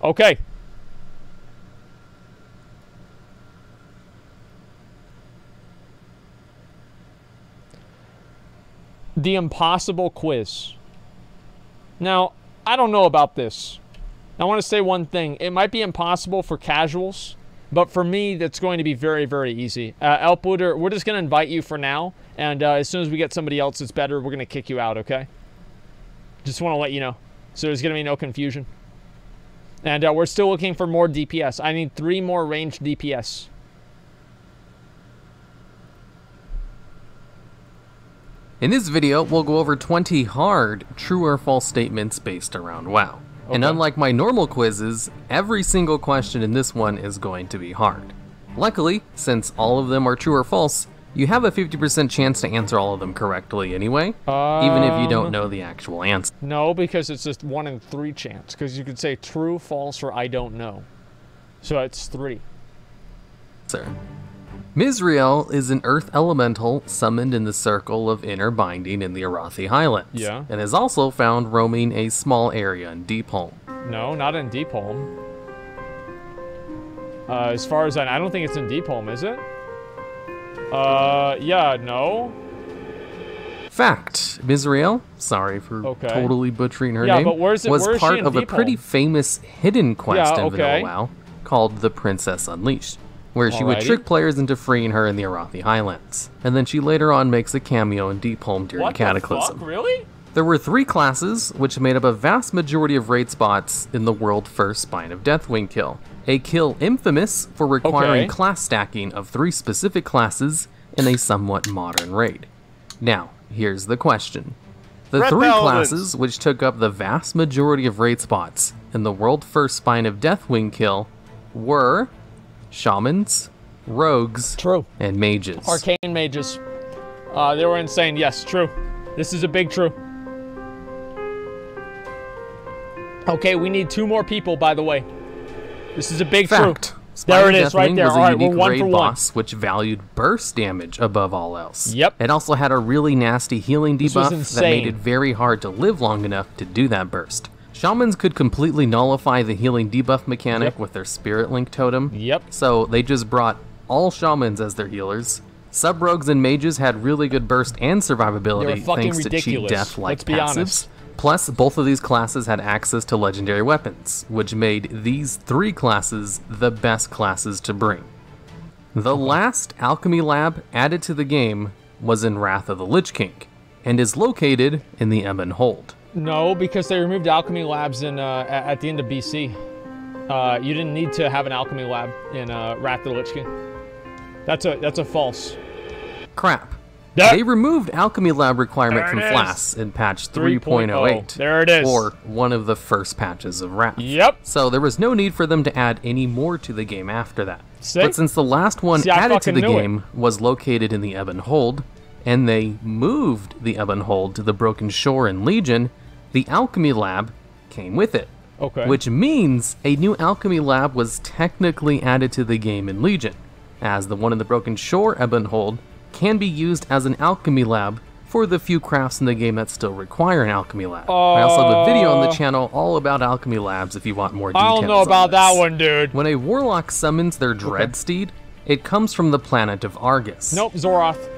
Okay. The impossible quiz. Now, I don't know about this. I want to say one thing. It might be impossible for casuals, but for me, that's going to be very, very easy. Elpwooder, we're just going to invite you for now, and as soon as we get somebody else that's better, we're going to kick you out, okay? Just want to let you know. So there's going to be no confusion. And we're still looking for more DPS. I need 3 more ranged DPS. In this video, we'll go over 20 hard true or false statements based around WoW. Okay. And unlike my normal quizzes, every single question in this one is going to be hard. Luckily, since all of them are true or false, you have a 50% chance to answer all of them correctly anyway, even if you don't know the actual answer. No, because it's just 1 in 3 chance, because you could say true, false, or I don't know. So it's 3. Sir. Mizrael is an earth elemental summoned in the Circle of Inner Binding in the Arathi Highlands. Yeah. And is also found roaming a small area in Deepholm. No, not in Deepholm. As far as I don't think it's in Deepholm, is it? Yeah, no. Fact. Mizrael, sorry for totally butchering her name, but where's it, was part of a Deepholm? pretty famous hidden quest in okay. Vanilla WoW called The Princess Unleashed, where she would trick players into freeing her in the Arathi Highlands. And then she later on makes a cameo in Deepholm during Cataclysm. What the fuck? Really? There were 3 classes, which made up a vast majority of raid spots in the world-first Spine of Deathwing kill. A kill infamous for requiring class stacking of 3 specific classes in a somewhat modern raid. Now, here's the question. The 3 classes which took up the vast majority of raid spots in the world-first Spine of Deathwing kill were Shamans, Rogues, and Mages. Arcane Mages. They were insane. Yes, true. This is a big true. Okay, we need 2 more people, by the way. This is a big Fact. true. There it is, right there. Was a all right, unique we're 1 raid for 1. boss which valued burst damage above all else. Yep. It also had a really nasty healing debuff insane. that made it very hard to live long enough to do that burst. Shamans could completely nullify the healing debuff mechanic with their Spirit Link totem. Yep. So they just brought all Shamans as their healers. Sub-rogues and mages had really good burst and survivability thanks to cheap death-like passives. Plus, both of these classes had access to legendary weapons, which made these 3 classes the best classes to bring. The last alchemy lab added to the game was in Wrath of the Lich King, and is located in the Ebon Hold. No, because they removed alchemy labs in at the end of BC. You didn't need to have an alchemy lab in Wrath of the Lich King. That's a false. Crap. They removed alchemy lab requirement from FLAS in patch 3.08. There it is. Or one of the first patches of Wrath. Yep. So there was no need for them to add any more to the game after that. But since the last one added to the game was located in the Ebon Hold, and they moved the Ebon Hold to the Broken Shore in Legion, the alchemy lab came with it. Okay. Which means a new alchemy lab was technically added to the game in Legion, as the one in the Broken Shore Ebon Hold can be used as an alchemy lab for the few crafts in the game that still require an alchemy lab. I also have a video on the channel all about alchemy labs if you want more details. I don't know about that one, dude. When a warlock summons their dread steed, it comes from the planet of Argus. Nope, Zoroth.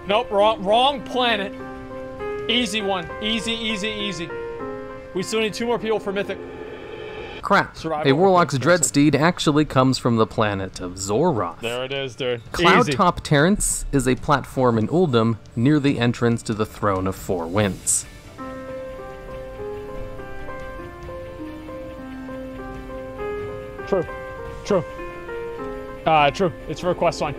Nope, wrong planet. Easy one. Easy, easy, easy. We still need 2 more people for Mythic. Crap. A warlock's dread steed actually comes from the planet of Zoroth. There it is, dude. Cloudtop Terrence is a platform in Uldum near the entrance to the Throne of Four Winds. True. True. True. It's for a quest line.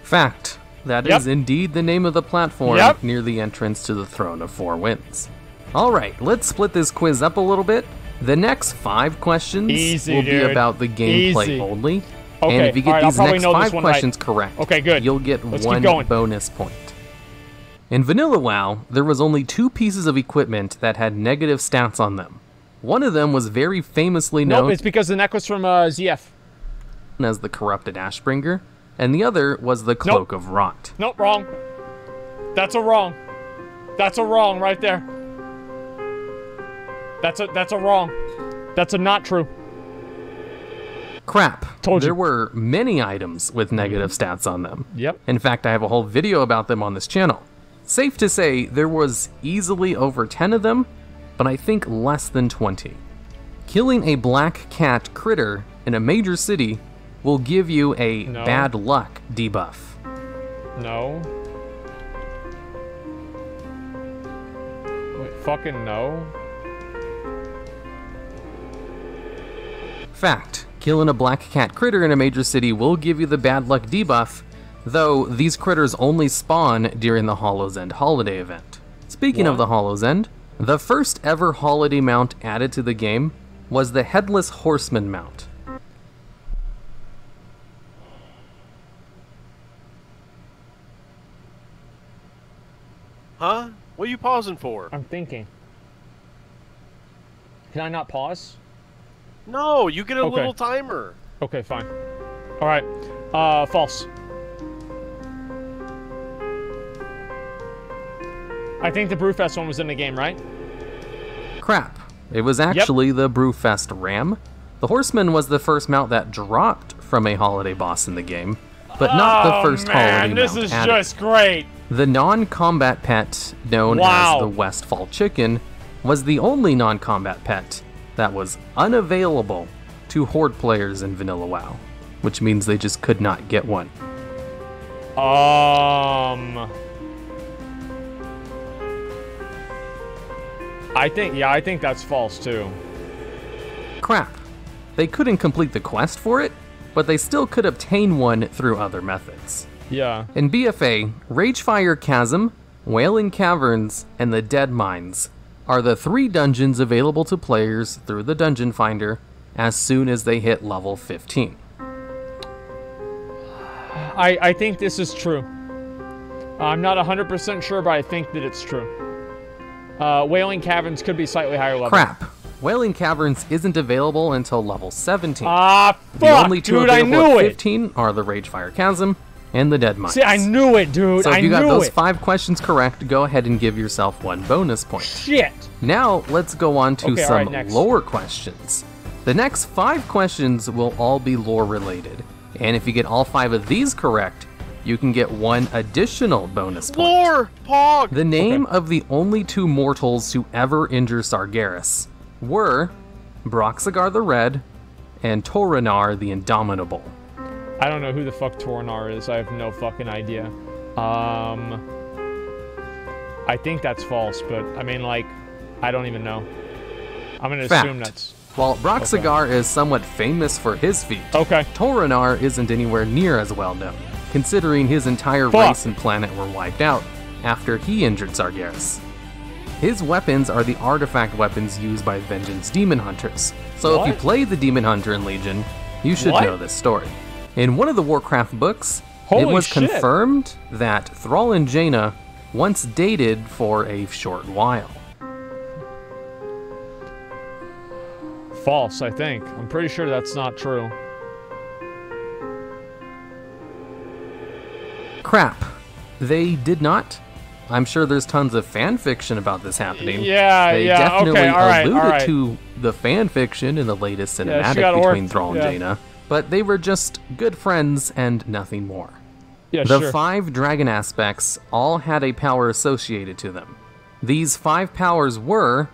Fact. That is indeed the name of the platform near the entrance to the Throne of Four Winds. Alright, let's split this quiz up a little bit. The next 5 questions will be about the gameplay only. Okay, and if you get these next 5 questions correct, you'll get 1 bonus point. In Vanilla WoW, there was only 2 pieces of equipment that had negative stats on them. One of them was very famously known it's because the necklace from ZF. As the Corrupted Ashbringer, and the other was the Cloak of Rot. Nope, wrong. That's a wrong. That's a wrong right there. That's a wrong. That's a not true. Crap. Told you. There were many items with negative stats on them. Yep. In fact, I have a whole video about them on this channel. Safe to say, there was easily over 10 of them, but I think less than 20. Killing a black cat critter in a major city will give you a bad luck debuff. No. Wait, fucking no. Fact. Killing a black cat critter in a major city will give you the bad luck debuff, though these critters only spawn during the Hollow's End holiday event. Speaking of the Hollow's End, the first ever holiday mount added to the game was the Headless Horseman mount. Huh? What are you pausing for? I'm thinking. Can I not pause? No, you get a little timer. Okay, fine. All right. False. I think the Brewfest one was in the game, right? Crap. It was actually the Brewfest Ram. The Horseman was the first mount that dropped from a holiday boss in the game, but not the first holiday this mount is added. just great. The non-combat pet, known as the Westfall Chicken, was the only non-combat pet that was unavailable to Horde players in Vanilla WoW, which means they just could not get one. I think that's false too. Crap. They couldn't complete the quest for it, but they still could obtain one through other methods. Yeah. In BFA, Ragefire Chasm, Wailing Caverns, and the Dead Mines are the 3 dungeons available to players through the Dungeon Finder as soon as they hit level 15. I think this is true. I'm not 100% sure, but I think that it's true. Wailing Caverns could be slightly higher level. Crap. Wailing Caverns isn't available until level 17. Ah, fuck, the only 2 dude, I available knew at it. 15 are the Ragefire Chasm and the Dead Mines. See, I knew it, dude. So if I you got knew those it. 5 questions correct, go ahead and give yourself 1 bonus point. Shit. Now, let's go on to Okay, some alright, next. lore questions. The next 5 questions will all be lore related, and if you get all 5 of these correct, you can get 1 additional bonus point. Lore! Pog! The name of the only 2 mortals who ever injure Sargeras were Broxigar the Red and Toronar the Indomitable. I don't know who the fuck Toronar is. I have no fucking idea. I think that's false, but I mean, like, I don't even know. I'm gonna assume that's... While Broxigar is somewhat famous for his feat, Toronar isn't anywhere near as well known, considering his entire race and planet were wiped out after he injured Sargeras. His weapons are the artifact weapons used by Vengeance Demon Hunters, so if you play the Demon Hunter in Legion, you should know this story. In one of the Warcraft books, it was confirmed that Thrall and Jaina once dated for a short while. False, I think. I'm pretty sure that's not true. Crap. They did not. I'm sure there's tons of fan fiction about this happening. They definitely alluded to the fan fiction in the latest cinematic between Thrall and Jaina, but they were just good friends and nothing more. The 5 dragon aspects all had a power associated to them. These 5 powers were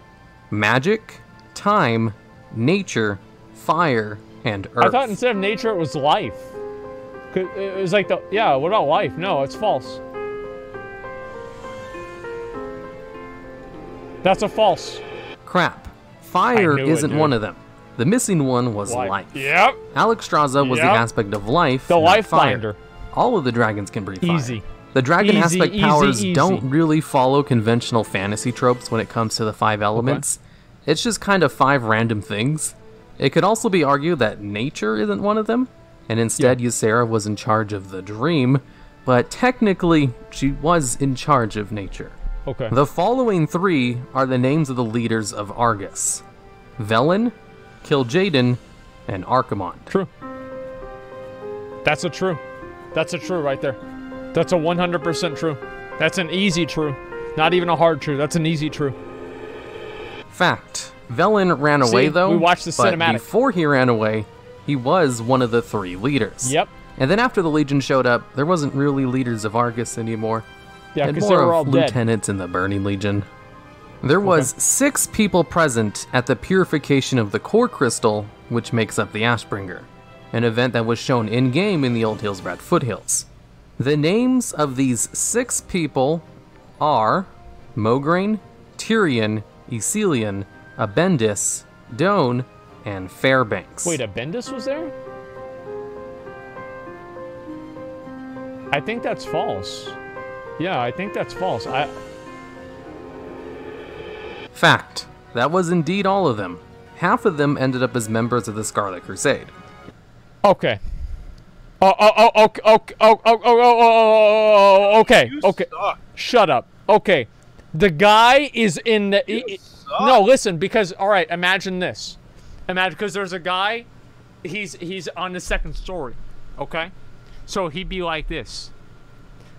magic, time, nature, fire, and earth. I thought instead of nature it was life. It was like the... Yeah, what about life? No, it's false. That's a false. Crap. Fire isn't one of them. The missing one was life. Yep. Alexstrasza was the aspect of life, the life fire. All of the dragons can breathe Easy. fire. The dragon aspect powers easy. don't really follow conventional fantasy tropes when it comes to the 5 elements. It's just kind of 5 random things. It could also be argued that nature isn't one of them, and instead Ysera was in charge of the dream, but technically she was in charge of nature. The following 3 are the names of the leaders of Argus: Velen, Kil'jaeden, and Archimonde. True. That's a true. That's a true right there. That's a 100% true. That's an easy true. Not even a hard true. That's an easy true. Fact. Velen ran away, See, though. we watched the but cinematic. before he ran away, he was one of the 3 leaders. Yep. And then after the Legion showed up, there wasn't really leaders of Argus anymore. Yeah, and because more they were all of dead. lieutenants in the Burning Legion. There was 6 people present at the purification of the core crystal, which makes up the Ashbringer, an event that was shown in-game in the Old Hillsbrad foothills. The names of these 6 people are Mograine, Tyrion, Ecelian, Abendis, Doan, and Fairbanks. Wait, Abendis was there? I think that's false. Yeah, I think that's false. Fact. That was indeed all of them. Half of them ended up as members of the Scarlet Crusade. Okay. Okay. You Okay. suck. Shut up. Okay. The guy is in the... No, listen, because, all right, imagine this. Imagine, because there's a guy, he's on the 2nd story, okay? So he'd be like this.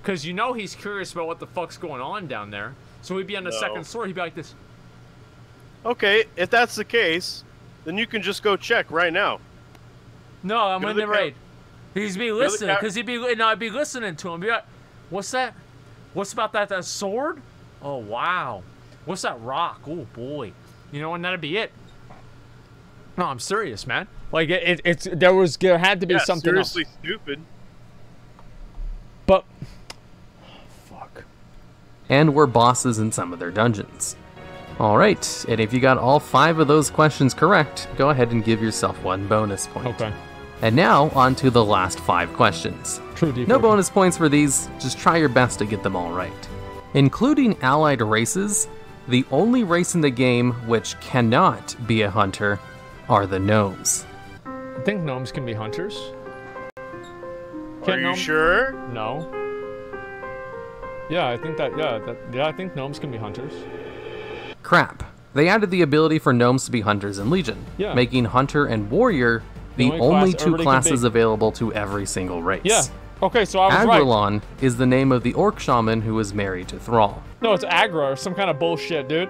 Because you know he's curious about what the fuck's going on down there. So he'd be on the 2nd story, he'd be like this. Okay, if that's the case, then you can just go check right now. No, I'm Go in to the the raid. He's be listening, ca- because I'd be listening to him. Be like, what's that? What's about that sword? Oh, wow. What's that rock? Oh, boy. You know, and that'd be it. No, I'm serious, man. Like, there had to be something seriously else. stupid. But, fuck. And were bosses in some of their dungeons. Alright, and if you got all 5 of those questions correct, go ahead and give yourself 1 bonus point. Okay. And now, on to the last 5 questions. True default. No bonus points for these, just try your best to get them all right. Including allied races, the only race in the game which cannot be a hunter are the gnomes. I think gnomes can be hunters. Are you sure? No. Yeah, I think that, yeah, I think gnomes can be hunters. Crap. They added the ability for gnomes to be hunters in Legion, Yeah. making hunter and warrior the only only class 2 everybody can classes be. available to every single race. Yeah. Okay, so I was right. Agrelon is the name of the orc shaman who was married to Thrall. No, it's Agra or some kind of bullshit, dude.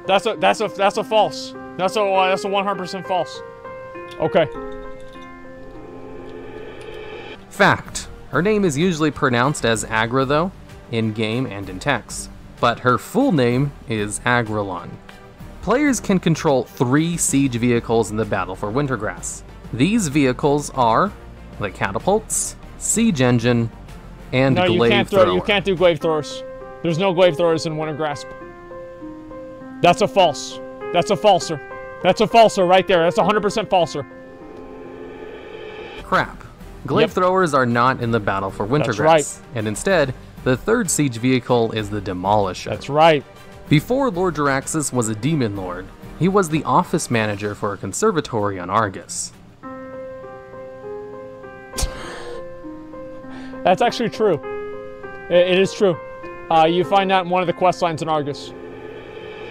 That's a false. That's a 100% false. Okay. Fact. Her name is usually pronounced as Agra, though, in-game and in text. But her full name is Agrelon. Players can control 3 siege vehicles in the battle for Wintergrass. These vehicles are the catapults, siege engine, and No, glaive thrower. you can't do glaive throwers. There's no glaive throwers in Winter Grasp. That's a false. That's a falser. That's a falser right there. That's 100% falser. Crap. Glaive throwers are not in the battle for Wintergrass. right. And instead, the 3rd siege vehicle is the Demolisher. That's right. Before Lord Jaraxxus was a demon lord, he was the office manager for a conservatory on Argus. That's actually true. It is true. You find that in one of the quest lines in Argus.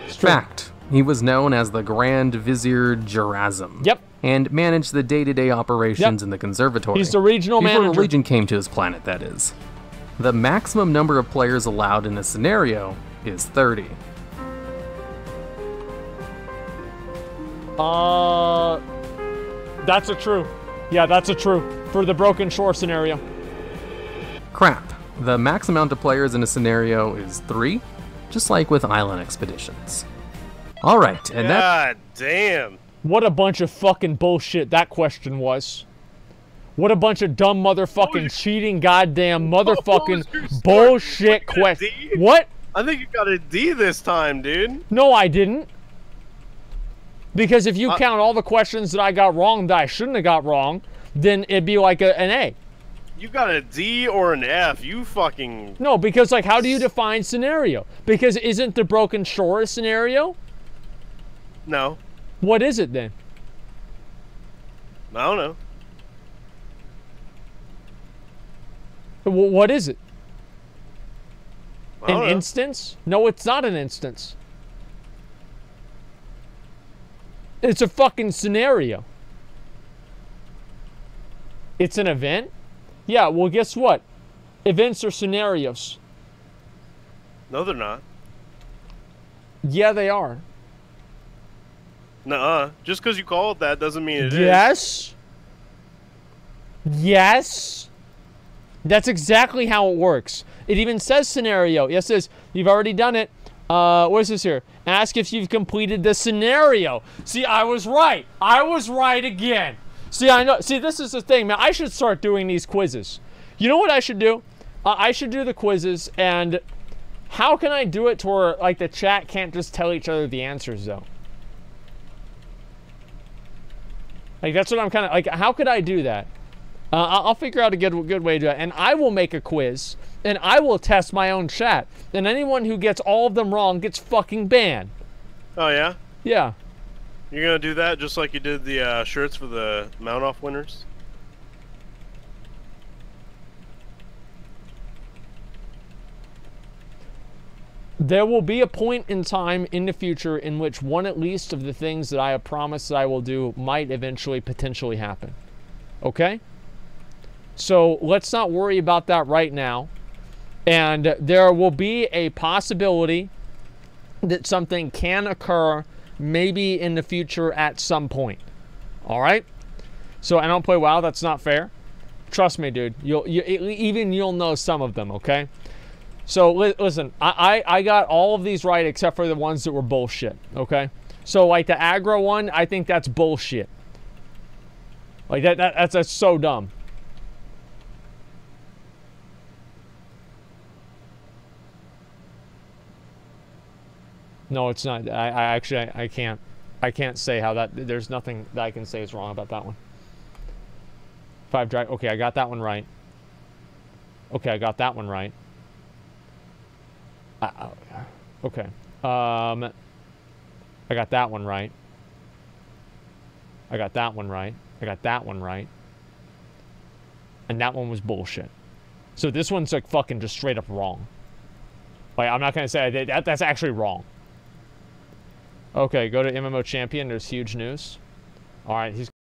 It's true. Fact. He was known as the Grand Vizier Jarazim. Yep. And managed the day-to-day operations Yep. in the conservatory. He's the regional Before manager. the Legion came to his planet, that is. The maximum number of players allowed in a scenario is 30. That's a true. Yeah, that's a true. For the Broken Shore scenario. Crap. The max amount of players in a scenario is 3, just like with Island Expeditions. Alright, and that... God damn. What a bunch of fucking bullshit that question was. What a bunch of dumb motherfucking cheating goddamn motherfucking bullshit question. What? I think you got a D this time, dude. No, I didn't. Because if you count all the questions that I got wrong that I shouldn't have got wrong, then it'd be like an A. You got a D or an F. You fucking... No, because like, how do you define scenario? Because isn't the Broken Shore a scenario? No. What is it then? I don't know. What is it? I don't An know. instance? No, it's not an instance. It's a fucking scenario. It's an event? Yeah, well, guess what? Events are scenarios. No, they're not. Yeah, they are. Nuh-uh. Just because you call it that doesn't mean it is. Yes. Yes. That's exactly how it works. It even says scenario. Yes, it says you've already done it. What is this here? Ask if you've completed the scenario. See, I was right. I was right again. See, I know. See, this is the thing, man. I should start doing these quizzes. You know what I should do? I should do the quizzes, and how can I do it to where, like, the chat can't just tell each other the answers, though? Like, that's what I'm kind of, like, how could I do that? I'll figure out a good way to do it, and I will make a quiz, and I will test my own chat, and anyone who gets all of them wrong gets fucking banned. Oh, yeah? Yeah. You're gonna do that just like you did the shirts for the mount-off winners? There will be a point in time in the future in which one at least of the things that I have promised that I will do might eventually potentially happen. Okay? So let's not worry about that right now. And there will be a possibility that something can occur maybe in the future at some point. All right? So I don't play WoW. That's not fair. Trust me, dude. You'll know some of them, okay? So listen, I got all of these right except for the ones that were bullshit, okay? So like the aggro one, I think that's bullshit. Like that's so dumb. No, it's not. I can't say how that. There's nothing that I can say is wrong about that one. 5 drive. Okay, I got that one right. Okay, I got that one right. Okay. I got that one right. I got that one right. I got that one right. And that one was bullshit. So this one's like fucking just straight up wrong. Like, I'm not gonna say that's actually wrong. Okay, go to MMO Champion. There's huge news. All right, he's